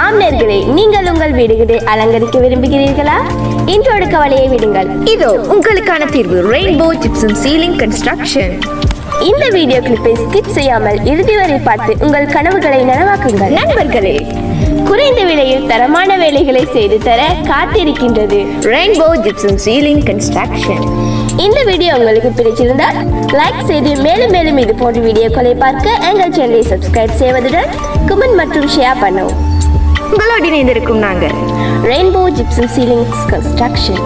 ஆம்னர்களே, நீங்கள் உங்கள் வீடுகளை அலங்கரிக்க விரும்புகிறீர்களா? இன்றோடு கவலையை விடுங்கள், இதோ உங்களுக்கான தீர்வு, ரெயின்போ ஜிப்சம் சீலிங் கன்ஸ்ட்ரக்ஷன். இந்த வீடியோ கிளிப்பை ஸ்கிப் செய்யாமல் இறுதி வரை பார்த்து உங்கள் கனவுகளை நனவாக்குங்கள். நண்பர்களே, குறைந்த விலையில் தரமான வேலைகளை செய்து தர காத்திருக்கின்றது ரெயின்போ ஜிப்சம் சீலிங் கன்ஸ்ட்ரக்ஷன். இந்த வீடியோ உங்களுக்கு பிடிச்சிருந்தால் லைக் செய்து மேலும் மேலும் இது போன்ற வீடியோக்களை பார்க்க எங்கள் சேனலை சப்ஸ்கிரைப் செய்வதுடன் கமெண்ட் மற்றும் ஷேர் பண்ணவும். உங்களோடு இணைந்திருக்கும் நாங்கள் ரெயின்போ ஜிப்சம் சீலிங் கன்ஸ்ட்ரக்ஷன்.